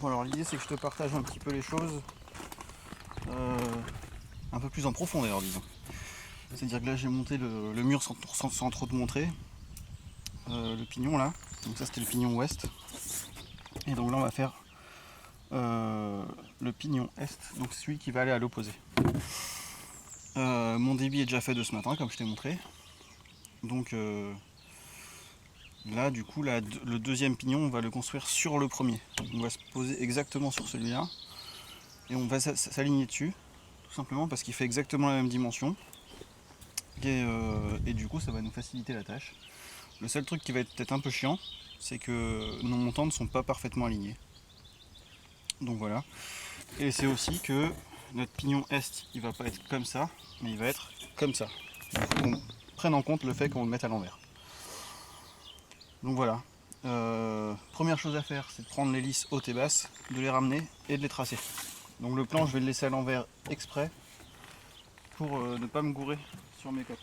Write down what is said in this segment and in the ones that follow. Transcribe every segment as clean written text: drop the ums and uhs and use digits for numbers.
Bon, alors l'idée c'est que je te partage un petit peu les choses un peu plus en profondeur, disons. C'est-à-dire que là j'ai monté le mur sans trop te montrer. Le pignon là, donc ça c'était le pignon ouest. Et donc là on va faire le pignon est, donc celui qui va aller à l'opposé. Mon débit est déjà fait de ce matin, comme je t'ai montré. Donc là, du coup, le deuxième pignon, on va le construire sur le premier. On va se poser exactement sur celui-là. Et on va s'aligner dessus, tout simplement parce qu'il fait exactement la même dimension. Et du coup, ça va nous faciliter la tâche. Le seul truc qui va être peut-être un peu chiant, c'est que nos montants ne sont pas parfaitement alignés. Donc voilà. Et c'est aussi que notre pignon est, il va pas être comme ça, mais il va être comme ça. Il faut qu'on prenne en compte le fait qu'on le mette à l'envers. Donc voilà. Première chose à faire, c'est de prendre les lisses hautes et basses, de les ramener et de les tracer. Donc le plan, je vais le laisser à l'envers exprès pour ne pas me gourer sur mes côtes.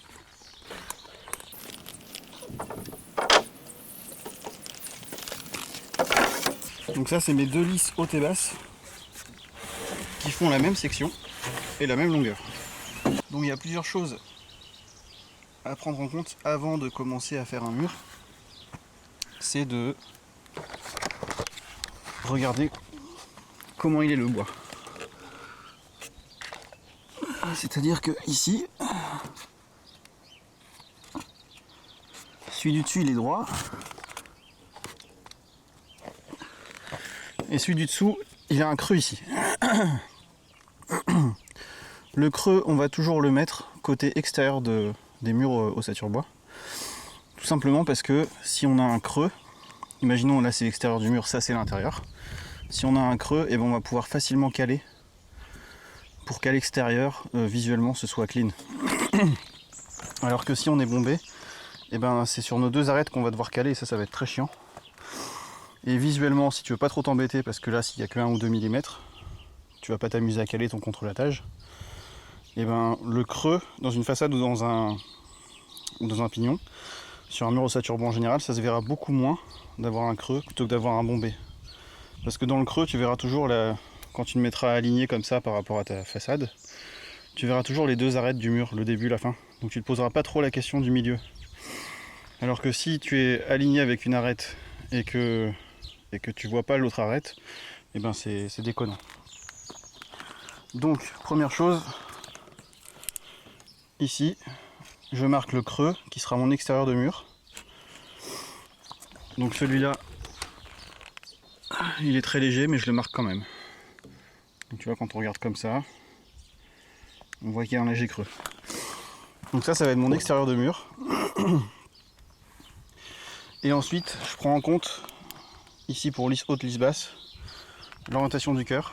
Donc ça, c'est mes deux lisses hautes et basses qui font la même section et la même longueur. Donc il y a plusieurs choses à prendre en compte avant de commencer à faire un mur. C'est de regarder comment il est le bois. C'est-à-dire que ici, celui du dessus il est droit, et celui du dessous il a un creux ici. Le creux, on va toujours le mettre côté extérieur des murs ossature bois. Tout simplement parce que si on a un creux, imaginons là c'est l'extérieur du mur, ça c'est l'intérieur. Si on a un creux, et ben on va pouvoir facilement caler pour qu'à l'extérieur, visuellement, ce soit clean. Alors que si on est bombé, et ben c'est sur nos deux arêtes qu'on va devoir caler, et ça va être très chiant. Et visuellement, si tu veux pas trop t'embêter, parce que là, s'il y a que 1 ou 2 mm, tu vas pas t'amuser à caler ton contre-latage, et ben le creux, dans une façade ou dans un pignon, sur un mur ossature bois en général, ça se verra beaucoup moins d'avoir un creux plutôt que d'avoir un bombé. Parce que dans le creux, tu verras toujours, quand tu le mettras aligné comme ça par rapport à ta façade, tu verras toujours les deux arêtes du mur, le début, la fin. Donc tu ne te poseras pas trop la question du milieu. Alors que si tu es aligné avec une arête et que tu vois pas l'autre arête, et ben c'est déconnant. Donc première chose, ici, je marque le creux qui sera mon extérieur de mur. Donc celui-là, il est très léger, mais je le marque quand même. Donc tu vois, quand on regarde comme ça, on voit qu'il y a un léger creux. Donc ça va être mon extérieur de mur. Et ensuite, je prends en compte, ici pour lisse haute, lisse basse, l'orientation du cœur.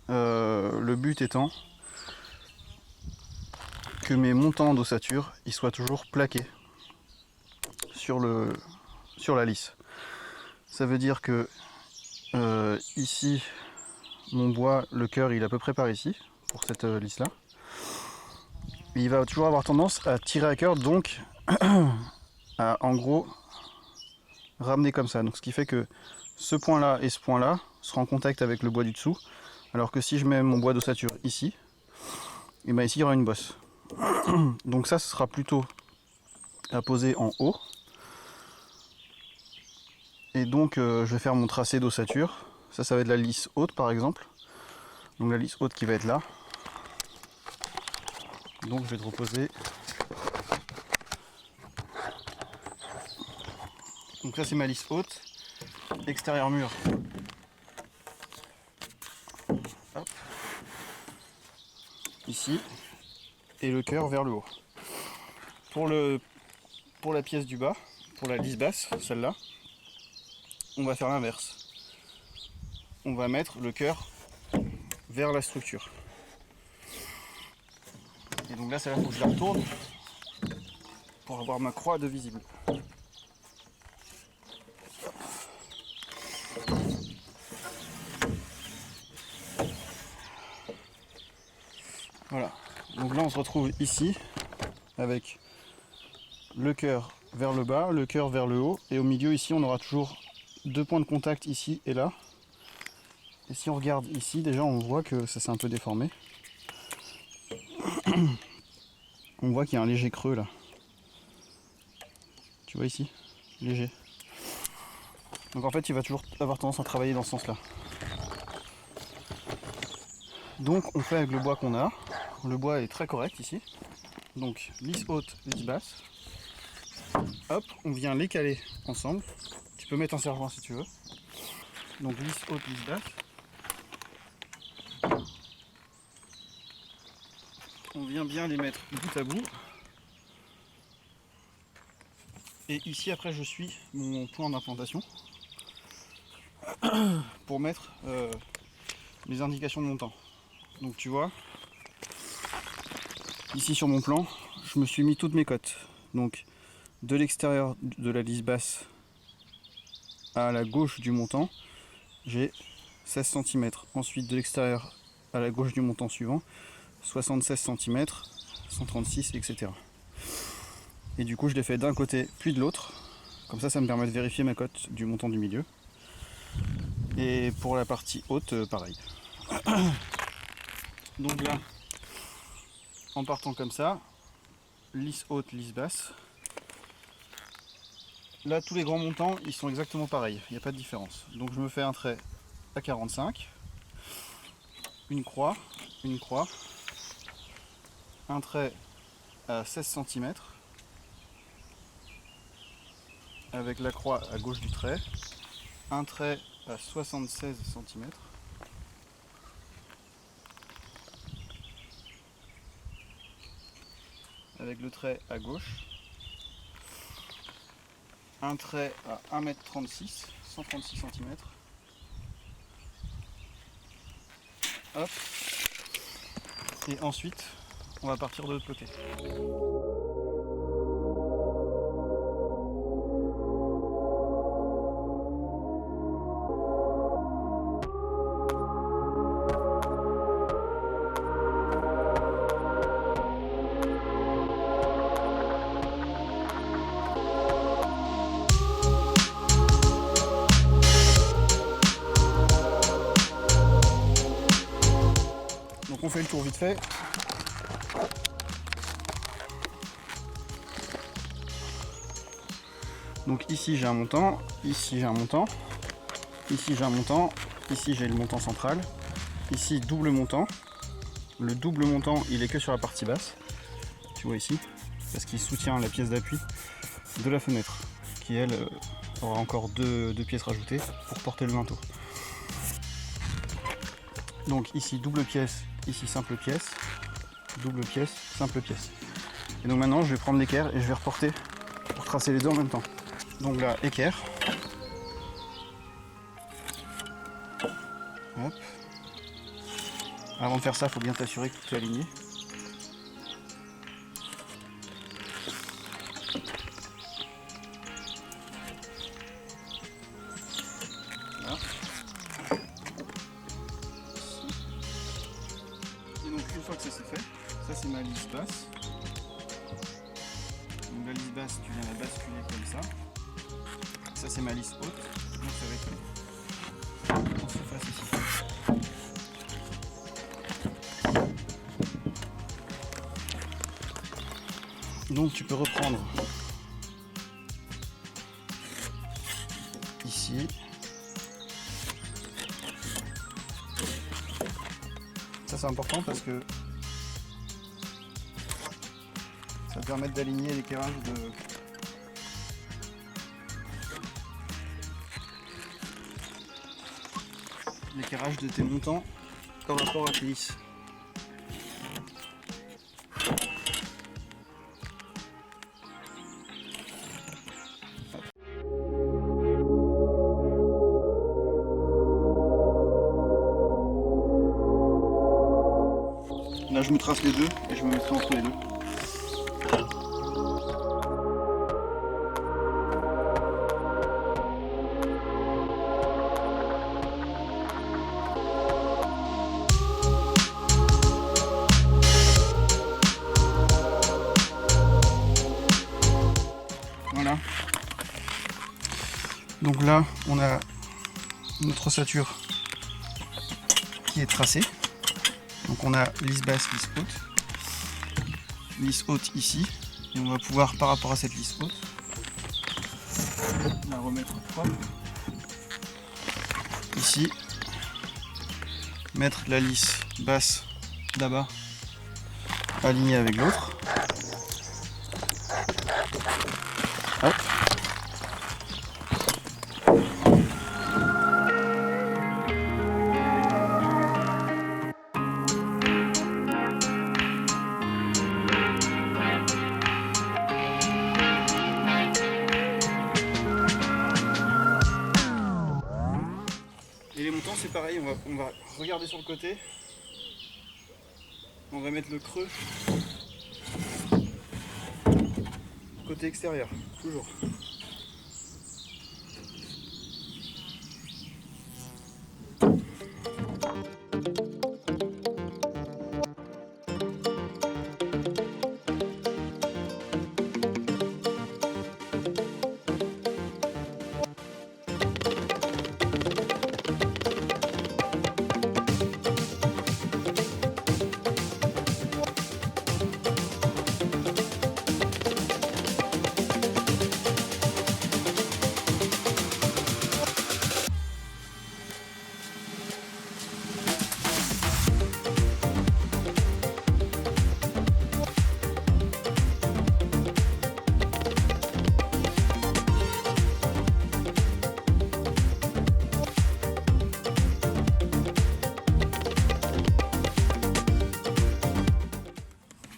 Le but étant que mes montants d'ossature ils soient toujours plaqués sur la lisse. Ça veut dire que ici, mon bois, le cœur, il est à peu près par ici, pour cette lisse là. Et il va toujours avoir tendance à tirer à cœur, donc à en gros ramener comme ça. Donc ce qui fait que ce point là et ce point là seront en contact avec le bois du dessous, alors que si je mets mon bois d'ossature ici, et bien ici il y aura une bosse. Donc ça, ce sera plutôt à poser en haut. Et donc je vais faire mon tracé d'ossature. Ça va être la lisse haute par exemple. Donc la lisse haute qui va être là. Donc je vais te reposer. Donc ça c'est ma lisse haute. Extérieur mur. Hop. Ici. Et le cœur vers le haut. Pour la pièce du bas, pour la lisse basse, celle-là, on va faire l'inverse. On va mettre le cœur vers la structure. Et donc là, celle-là, il faut que je la retourne pour avoir ma croix de visible. Voilà. Donc là, on se retrouve ici avec le cœur vers le bas, le cœur vers le haut, et au milieu ici, on aura toujours deux points de contact ici et là, Et si on regarde ici, déjà on voit que ça s'est un peu déformé. On voit qu'il y a un léger creux là. Tu vois ici? Léger. Donc en fait il va toujours avoir tendance à travailler dans ce sens là. Donc on fait avec le bois qu'on a. Le bois est très correct ici. Donc lisse haute, lisse basse. Hop, on vient les caler ensemble. Tu peux mettre un sergent si tu veux. Donc lisse haute, lisse basse. On vient bien les mettre bout à bout. Et ici après je suis mon point d'implantation pour mettre les indications de montant. Donc tu vois, ici sur mon plan, je me suis mis toutes mes cotes. Donc de l'extérieur de la lisse basse à la gauche du montant, j'ai 16 cm. Ensuite de l'extérieur à la gauche du montant suivant, 76 cm, 136, etc. Et du coup je l'ai fait d'un côté puis de l'autre. Comme ça me permet de vérifier ma cote du montant du milieu. Et pour la partie haute, pareil. Donc là, en partant comme ça, lisse haute, lisse basse. Là, tous les grands montants, ils sont exactement pareils. Il n'y a pas de différence. Donc je me fais un trait à 45, une croix, un trait à 16 cm, avec la croix à gauche du trait, un trait à 76 cm, avec le trait à gauche, un trait à 1m36, 136 cm, hop, et ensuite on va partir de l'autre côté. Donc on fait le tour vite fait. Donc ici j'ai un montant, ici j'ai un montant, ici j'ai un montant, ici j'ai le montant central, ici double montant. Le double montant il est que sur la partie basse, tu vois ici, parce qu'il soutient la pièce d'appui de la fenêtre, qui elle aura encore deux pièces rajoutées pour porter le linteau. Donc ici double pièce, ici simple pièce, double pièce, simple pièce. Et donc maintenant je vais prendre l'équerre et je vais reporter pour tracer les deux en même temps. Donc là, équerre. Hop. Avant de faire ça, il faut bien t'assurer que tout est aligné. Voilà. Et donc une fois que ça c'est fait, ça c'est ma lisse basse. Donc la lisse basse, tu viens la basculer comme ça. Ça c'est ma lisse haute, donc ça va être en surface ici. Donc tu peux reprendre ici. Ça c'est important parce que ça va permettre d'aligner l'équerrage de tes montants par rapport à tes lisses. Là je me trace les deux et je me mettrai entre les deux. Voilà. Donc là on a notre ossature qui est tracée. Donc on a lisse basse, lisse haute ici. Et on va pouvoir, par rapport à cette lisse haute, la remettre propre. Ici, mettre la lisse basse là-bas, alignée avec l'autre. Hop. Et les montants c'est pareil, on va regarder sur le côté. On va mettre le creux côté extérieur, toujours.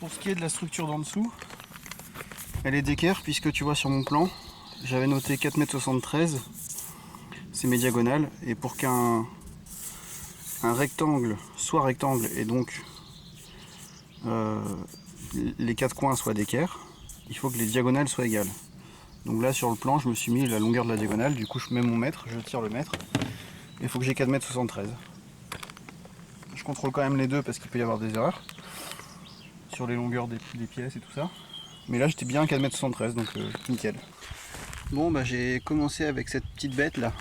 Pour ce qui est de la structure d'en dessous, elle est d'équerre puisque tu vois sur mon plan, j'avais noté 4,73 m, c'est mes diagonales, et pour qu'un rectangle soit rectangle et donc les quatre coins soient d'équerre, il faut que les diagonales soient égales. Donc là sur le plan je me suis mis la longueur de la diagonale, du coup je mets mon mètre, je tire le mètre, et il faut que j'ai 4,73 m. Je contrôle quand même les deux parce qu'il peut y avoir des erreurs sur les longueurs des pièces et tout ça. Mais là j'étais bien à 4,73 m, donc nickel. Bon bah j'ai commencé avec cette petite bête là.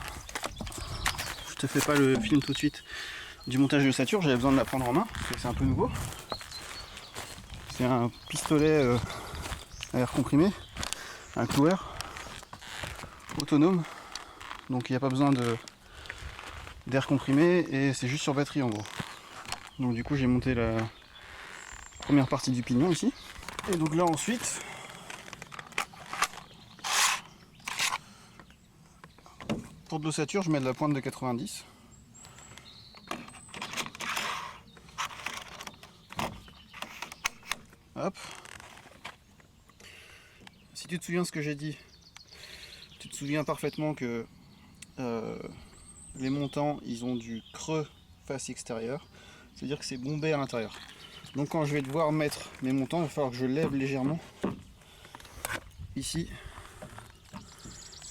Je te fais pas le film tout de suite du montage de ossature, j'avais besoin de la prendre en main, parce que c'est un peu nouveau. C'est un pistolet à air comprimé, un cloueur autonome, donc il n'y a pas besoin d'air comprimé et c'est juste sur batterie en gros. Donc du coup j'ai monté la première partie du pignon ici. Et donc là ensuite, pour de l'ossature je mets de la pointe de 90. Hop. Si tu te souviens de ce que j'ai dit, tu te souviens parfaitement que les montants ils ont du creux face extérieure, c'est-à-dire que c'est bombé à l'intérieur. Donc quand je vais devoir mettre mes montants, il va falloir que je lève légèrement ici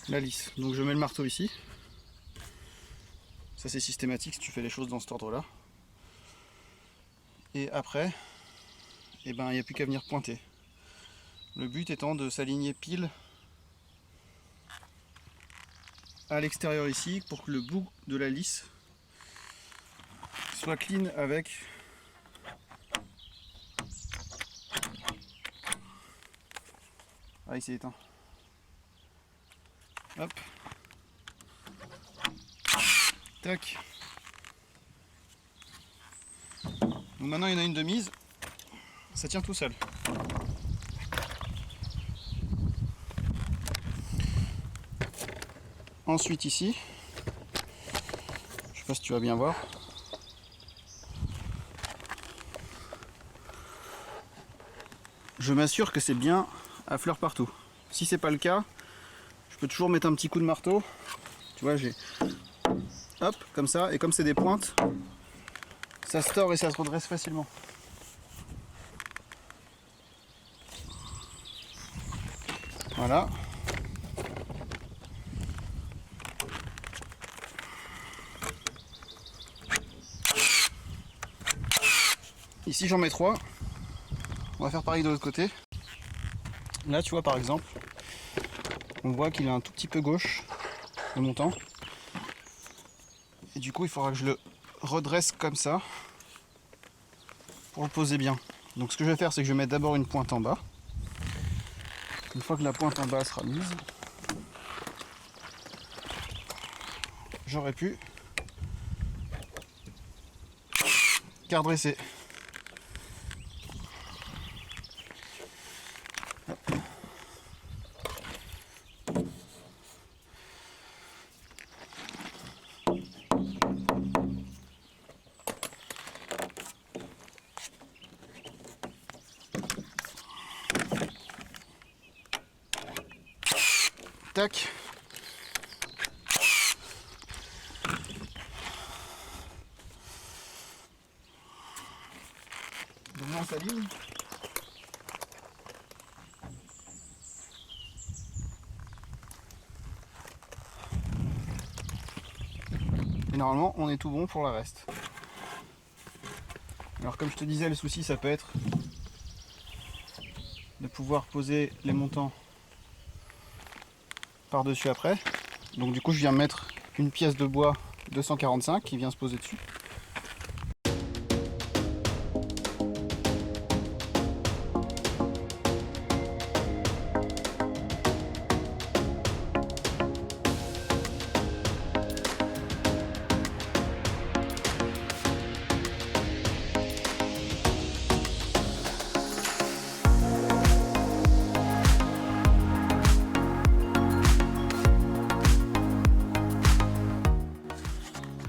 la lisse. Donc je mets le marteau ici. Ça c'est systématique si tu fais les choses dans cet ordre-là. Et après, eh ben, il n'y a plus qu'à venir pointer. Le but étant de s'aligner pile à l'extérieur ici pour que le bout de la lisse soit clean avec il s'est éteint. Hop. Tac. Donc maintenant il y en a une de mise. Ça tient tout seul. Ensuite ici, je sais pas si tu vas bien voir. Je m'assure que c'est bien à fleur partout. Si c'est pas le cas, je peux toujours mettre un petit coup de marteau. Tu vois, j'ai hop, comme ça, et comme c'est des pointes, ça se tord et ça se redresse facilement. Voilà. Ici j'en mets 3. On va faire pareil de l'autre côté. Là tu vois par exemple, on voit qu'il est un tout petit peu gauche, le montant. Et du coup il faudra que je le redresse comme ça pour le poser bien. Donc ce que je vais faire, c'est que je vais mettre d'abord une pointe en bas. Une fois que la pointe en bas sera mise, j'aurai pu redresser. Tac. Demain on s'aligne. Et normalement on est tout bon pour le reste. Alors comme je te disais, le souci ça peut être de pouvoir poser les montants par-dessus après. Donc du coup je viens mettre une pièce de bois 245 qui vient se poser dessus.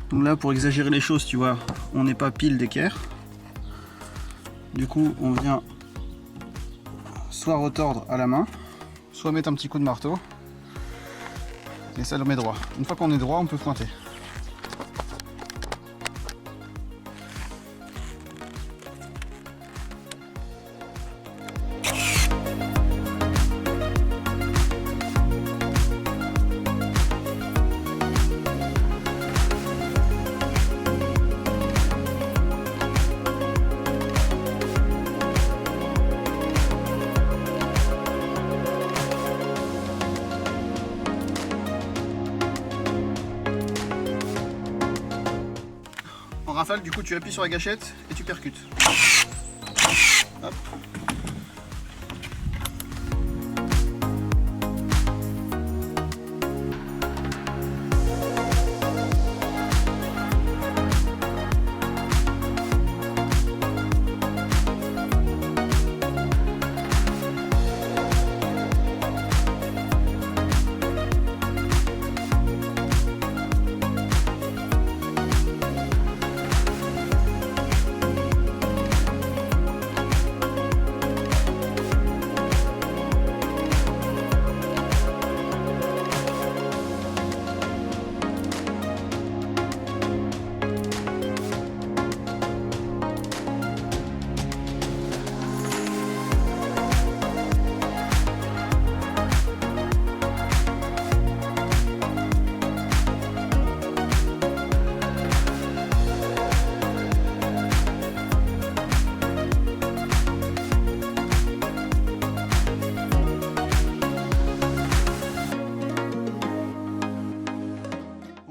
Donc là, pour exagérer les choses, tu vois, on n'est pas pile d'équerre. Du coup, on vient soit retordre à la main, soit mettre un petit coup de marteau. Et ça le met droit. Une fois qu'on est droit, on peut pointer. En rafale, du coup, tu appuies sur la gâchette et tu percutes. Hop.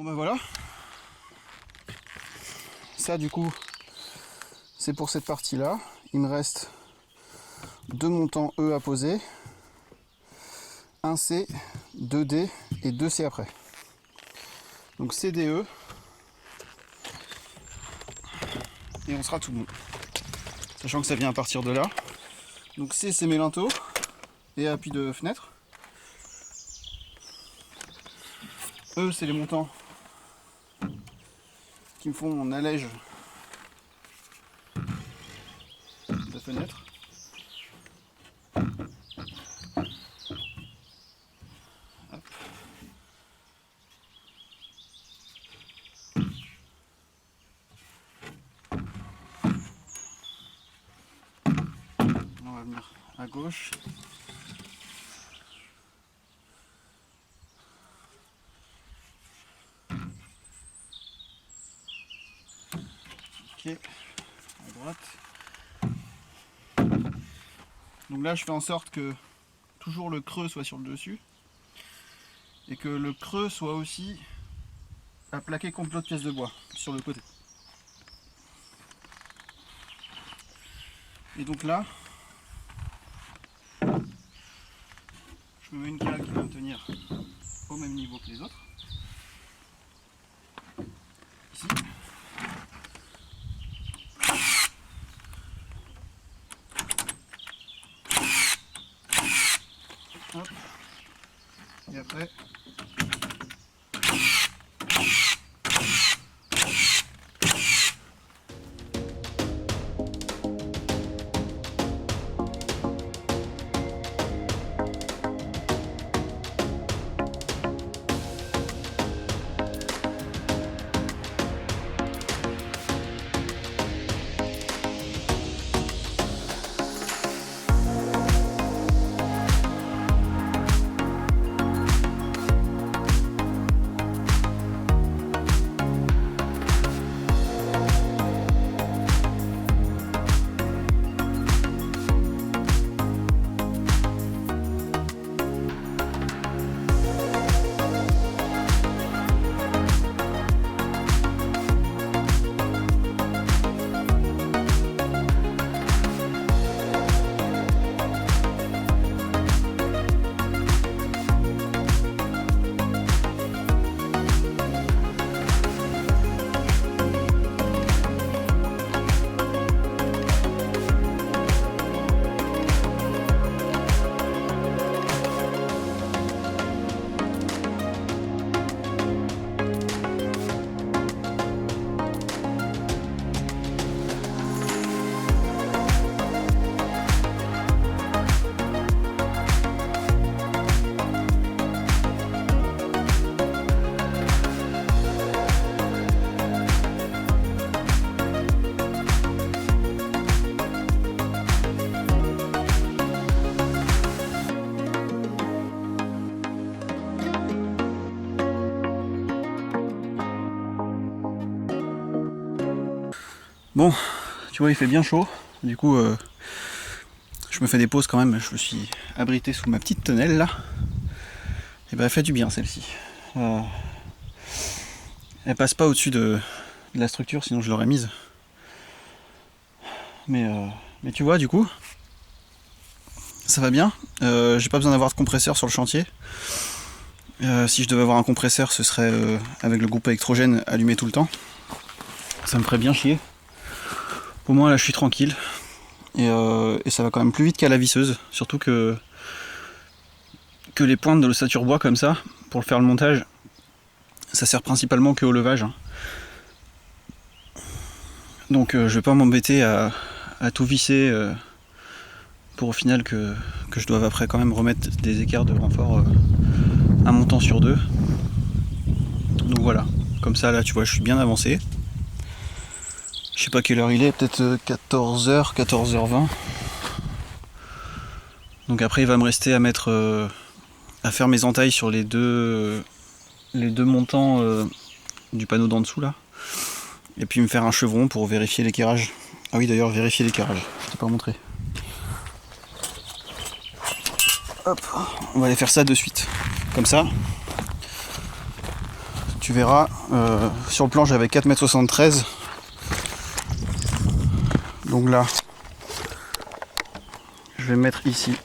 Voilà, ça du coup c'est pour cette partie là. Il me reste deux montants E à poser, un C, 2D et 2C après. Donc CDE et on sera tout bon, sachant que ça vient à partir de là. Donc C c'est mes linteaux et appui de fenêtre, E c'est les montants qui me font mon allège de fenêtre. Hop. On va venir à gauche. À droite. Donc là je fais en sorte que toujours le creux soit sur le dessus et que le creux soit aussi à plaquer contre l'autre pièce de bois sur le côté. Et donc là, je me mets une cale qui va me tenir au même niveau que les autres. Ici. Hop. Et après, bon, tu vois, il fait bien chaud. Du coup, je me fais des pauses quand même. Je me suis abrité sous ma petite tonnelle là. Et ben, elle fait du bien celle-ci. Elle passe pas au-dessus de la structure, sinon je l'aurais mise. Mais tu vois, du coup, ça va bien. J'ai pas besoin d'avoir de compresseur sur le chantier. Si je devais avoir un compresseur, ce serait avec le groupe électrogène allumé tout le temps. Ça me ferait bien chier. Au moins là je suis tranquille. Et ça va quand même plus vite qu'à la visseuse. Surtout que les pointes de l'ossature bois comme ça, pour faire le montage, ça sert principalement que au levage. Donc je vais pas m'embêter à tout visser pour au final que je doive après quand même remettre des écarts de renfort un montant sur deux. Donc voilà, comme ça là tu vois je suis bien avancé. Je sais pas quelle heure il est, peut-être 14h, 14h20. Donc après il va me rester à mettre à faire mes entailles sur les deux montants du panneau d'en dessous là. Et puis me faire un chevron pour vérifier l'équerrage. Ah oui d'ailleurs vérifier l'équerrage, je t'ai pas montré. Hop, on va aller faire ça de suite. Comme ça, tu verras, sur le plan j'avais 4,73 m. Donc là, je vais me mettre ici.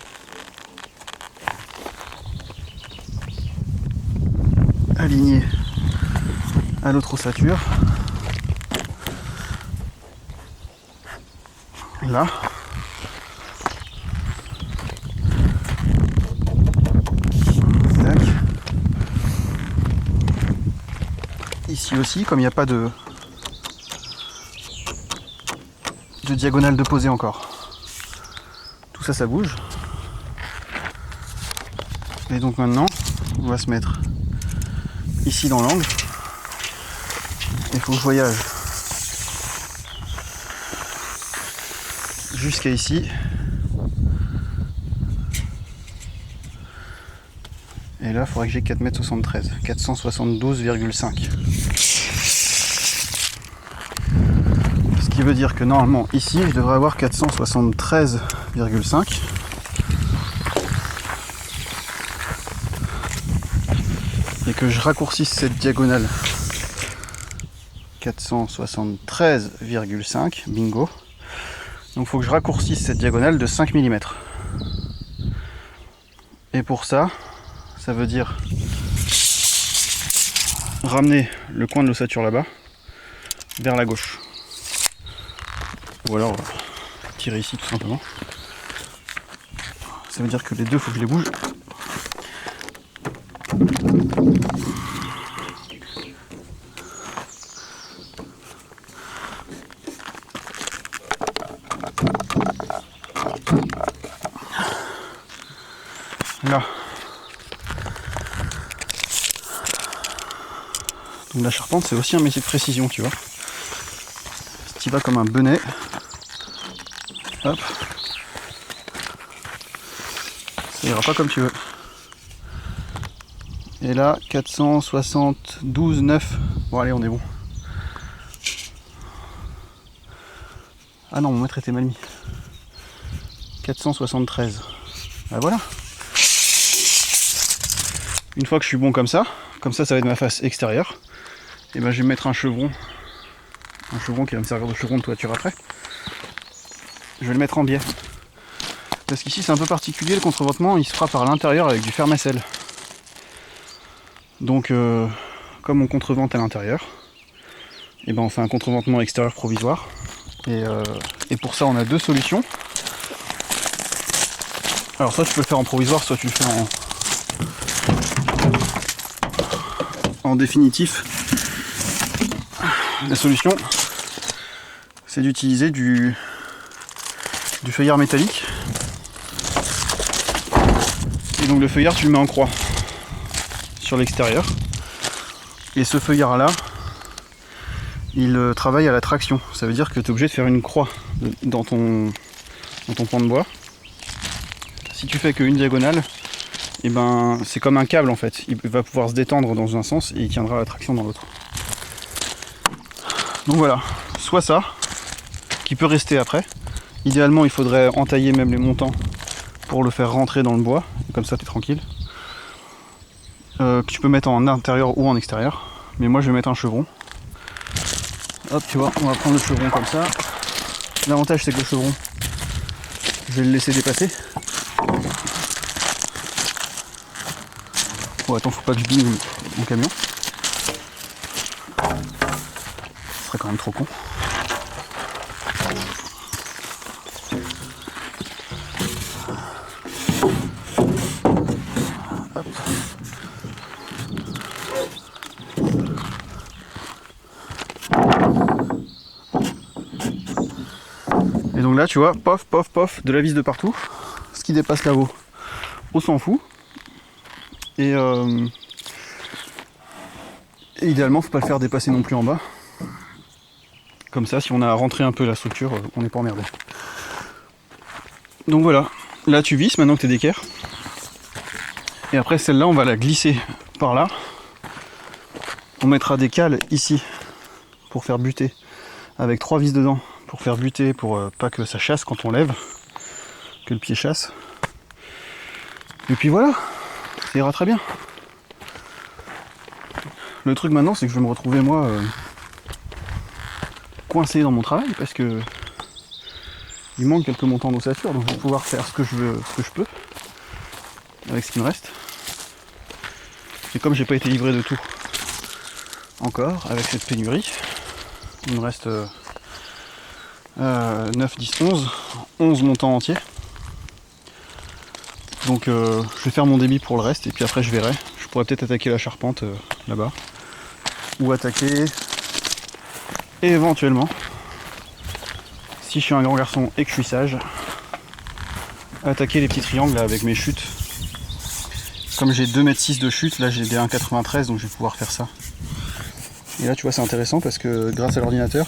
Aligné à l'autre ossature. Là. Tac. Ici aussi, comme il n'y a pas de diagonale de posée encore. Tout ça, ça bouge. Et donc maintenant, on va se mettre ici dans l'angle. Il faut que je voyage jusqu'à ici. Et là, il faudrait que j'ai 4,73 m, 472,5. Ce qui veut dire que normalement, ici, je devrais avoir 473,5. Et que je raccourcisse cette diagonale 473,5, bingo. Donc il faut que je raccourcisse cette diagonale de 5 mm. Et pour ça, ça veut dire ramener le coin de l'ossature là-bas vers la gauche. Ou alors tirer ici tout simplement. Ça veut dire que les deux, il faut que je les bouge. Là. Donc la charpente, c'est aussi un métier de précision, tu vois. Si tu vas comme un benet, hop, ça ira pas comme tu veux. Et là, 472,9. Bon allez, on est bon. Ah non, mon mètre était mal mis. 473. Ah voilà. Une fois que je suis bon comme ça ça va être ma face extérieure. Et ben je vais mettre un chevron qui va me servir de chevron de toiture après. Je vais le mettre en biais. Parce qu'ici c'est un peu particulier, le contreventement il se fera par l'intérieur avec du fer-macelle. Donc comme on contrevente à l'intérieur, et ben on fait un contreventement extérieur provisoire. Et pour ça on a deux solutions. Alors soit tu peux le faire en provisoire, soit tu le fais en définitif. La solution, c'est d'utiliser du feuillard métallique. Et donc le feuillard, tu le mets en croix sur l'extérieur. Et ce feuillard là, il travaille à la traction. Ça veut dire que tu es obligé de faire une croix dans ton pan de bois. Si tu fais qu'une diagonale, et ben c'est comme un câble en fait. Il va pouvoir se détendre dans un sens et il tiendra la traction dans l'autre. Donc voilà, soit ça, qui peut rester après. Idéalement, il faudrait entailler même les montants pour le faire rentrer dans le bois. Comme ça, tu es tranquille. Que tu peux mettre en intérieur ou en extérieur. Mais moi, je vais mettre un chevron. Hop, tu vois, on va prendre le chevron comme ça. L'avantage, c'est que le chevron, je vais le laisser dépasser. Oh, attends, faut pas que je bille mon camion. Ce serait quand même trop con. Hop. Et donc là, tu vois, pof, pof, pof, de la vis de partout. Ce qui dépasse là-haut, on s'en fout. Et idéalement, faut pas le faire dépasser non plus en bas. Comme ça, si on a à rentrer un peu la structure, on n'est pas emmerdé. Donc voilà, là tu visses maintenant que tu es d'équerre. Et après celle-là, on va la glisser par là. On mettra des cales ici pour faire buter, avec 3 vis dedans, pour faire buter, pour pas que ça chasse quand on lève, que le pied chasse. Et puis voilà, ça ira très bien. Le truc maintenant, c'est que je vais me retrouver moi coincé dans mon travail parce que il manque quelques montants d'ossature, donc je vais pouvoir faire ce que je veux, ce que je peux avec ce qui me reste. Et comme j'ai pas été livré de tout encore avec cette pénurie, il me reste 9, 10, 11 montants entiers. Donc je vais faire mon débit pour le reste et puis après je verrai. Je pourrais peut-être attaquer la charpente là-bas. Ou attaquer éventuellement, si je suis un grand garçon et que je suis sage, attaquer les petits triangles là, avec mes chutes. Comme j'ai 2,6 m de chute, là j'ai des 1,93 donc je vais pouvoir faire ça. Et là tu vois c'est intéressant parce que grâce à l'ordinateur,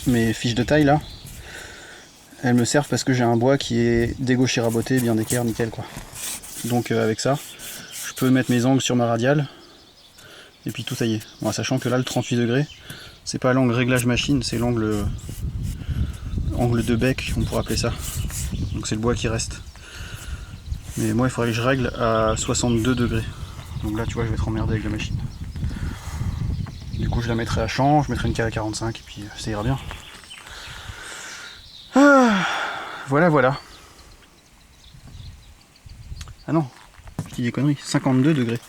mes fiches de taille là, elles me servent parce que j'ai un bois qui est dégauché, raboté, bien d'équerre, nickel quoi. Donc avec ça, je peux mettre mes angles sur ma radiale et puis tout tailler. Bon, sachant que là le 38 degrés, c'est pas l'angle réglage machine, c'est l'angle angle de bec, on pourrait appeler ça. Donc c'est le bois qui reste. Mais moi il faudrait que je règle à 62 degrés. Donc là tu vois je vais être emmerdé avec la machine. Du coup je la mettrai à champ, je mettrai une cale à 45 et puis ça ira bien. Ah, voilà, voilà. Ah non, je dis des conneries, 52 degrés.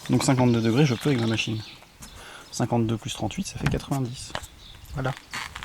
Donc 52 degrés, je peux avec ma machine. 52 plus 38, ça fait 90. Voilà.